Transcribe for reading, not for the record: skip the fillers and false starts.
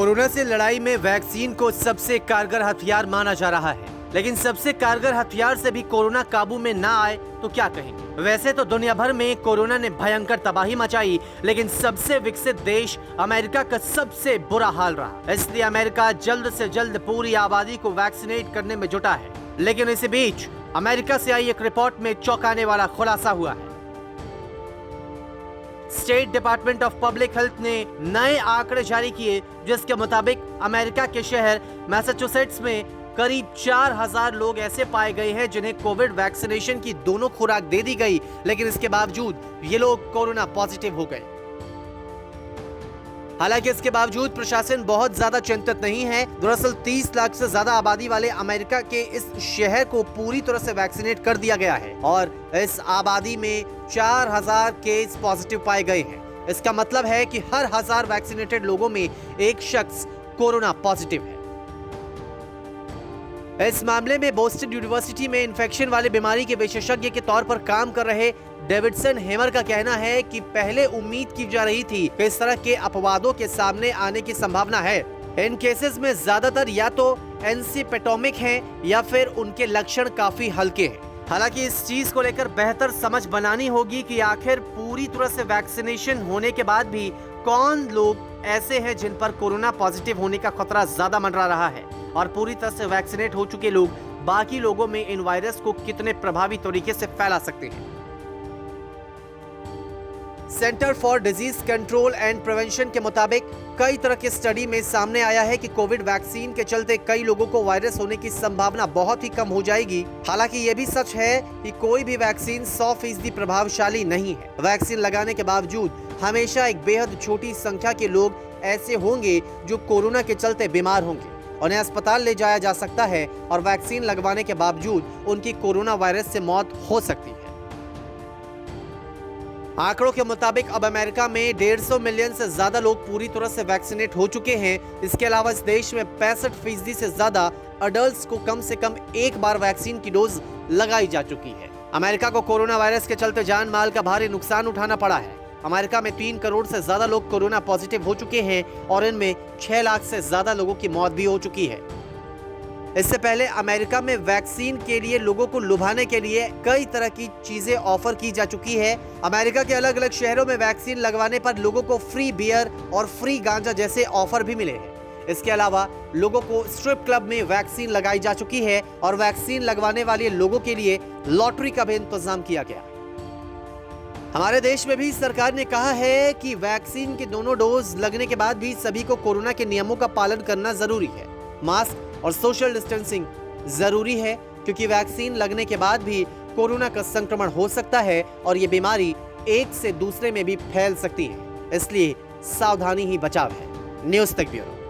Corona से लड़ाई में वैक्सीन को सबसे कारगर हथियार माना जा रहा है, लेकिन सबसे कारगर हथियार से भी कोरोना काबू में ना आए तो क्या कहेंगे। वैसे तो दुनिया भर में कोरोना ने भयंकर तबाही मचाई, लेकिन सबसे विकसित देश अमेरिका का सबसे बुरा हाल रहा। इसलिए अमेरिका जल्द से जल्द पूरी आबादी को वैक्सीनेट करने में जुटा है। लेकिन इसी बीच अमेरिका से आई एक रिपोर्ट में चौंकाने वाला खुलासा हुआ है। State department of public health ने नए आंकड़े जारी किए, जिसके मुताबिक अमेरिका के शहर मैसाचुसेट्स में करीब 4000 लोग ऐसे पाए गए हैं जिन्हें कोविड वैक्सीनेशन की दोनों खुराक दे दी गई, लेकिन इसके बावजूद ये लोग कोरोना पॉजिटिव हो गए। हालांकि इसके बावजूद प्रशासन बहुत ज्यादा चिंतित नहीं है। दरअसल 30 लाख से ज्यादा आबादी वाले अमेरिका के इस शहर को पूरी तरह से वैक्सीनेट कर दिया गया है और इस आबादी में 4000 केस पॉजिटिव पाए गए हैं। इसका मतलब है कि हर 1000 वैक्सीनेटेड लोगों में एक शख्स कोरोना पॉजिटिव है। इस मामले में बोस्टन यूनिवर्सिटी में इन्फेक्शन वाले बीमारी के विशेषज्ञ के तौर पर काम कर रहे डेविडसन हेमर का कहना है कि पहले उम्मीद की जा रही थी कि इस तरह के अपवादों के सामने आने की संभावना है। इन केसेस में ज्यादातर या तो एसिम्प्टोमेटिक हैं या फिर उनके लक्षण काफी हल्के हैं। हालांकि इस चीज को लेकर बेहतर समझ बनानी होगी कि आखिर पूरी तरह से वैक्सीनेशन होने के बाद भी कौन लोग ऐसे हैं जिन पर कोरोना पॉजिटिव होने का खतरा ज्यादा मंडरा रहा है और पूरी तरह से वैक्सीनेट हो चुके लोग बाकी लोगों में इन वायरस को कितने प्रभावी तरीके से फैला सकते हैं। Centre for disease control and prevention के मुताबिक कई तरह की स्टडी में सामने आया है कि कोविड वैक्सीन के चलते कई लोगों को वायरस होने की संभावना बहुत ही कम हो जाएगी। हालांकि ये भी सच है कि कोई भी वैक्सीन 100% प्रभावशाली नहीं है। वैक्सीन लगाने के बावजूद हमेशा एक बेहद छोटी संख्या के लोग ऐसे होंगे जो कोरोना के चलते बीमार होंगे। उन्हें अस्पताल ले जाया जा सकता है और वैक्सीन लगवाने के बावजूद उनकी कोरोना वायरस से मौत हो सकती है। आंकड़ों के मुताबिक अब अमेरिका में 150 मिलियन से ज्यादा लोग पूरी तरह से वैक्सीनेट हो चुके हैं। इसके अलावा इस देश में 65% से ज्यादा अडल्ट्स को कम से कम एक बार वैक्सीन की डोज लगाई जा चुकी है। अमेरिका को कोरोना वायरस के चलते जान माल का भारी नुकसान उठाना पड़ा है। अमेरिका में 3 करोड़ से ज्यादा लोग कोरोना पॉजिटिव हो चुके हैं और इनमें 6 लाख से ज्यादा लोगों की मौत भी हो चुकी है। इससे पहले अमेरिका में वैक्सीन के लिए लोगों को लुभाने के लिए कई तरह की चीजें ऑफर की जा चुकी है। अमेरिका के अलग अलग शहरों में वैक्सीन लगवाने पर लोगों को फ्री बियर और फ्री गांजा जैसे ऑफर भी मिले हैं। इसके अलावा लोगों को स्ट्रिप क्लब में वैक्सीन लगाई जा चुकी है और वैक्सीन लगवाने वाले लोगों के लिए लॉटरी का भी इंतजाम किया गया। हमारे देश में भी सरकार ने कहा है कि वैक्सीन के दोनों डोज लगने के बाद भी सभी को कोरोना के नियमों का पालन करना जरूरी है। मास्क और सोशल डिस्टेंसिंग जरूरी है, क्योंकि वैक्सीन लगने के बाद भी कोरोना का संक्रमण हो सकता है और ये बीमारी एक से दूसरे में भी फैल सकती है। इसलिए सावधानी ही बचाव है। न्यूज़ तक ब्यूरो।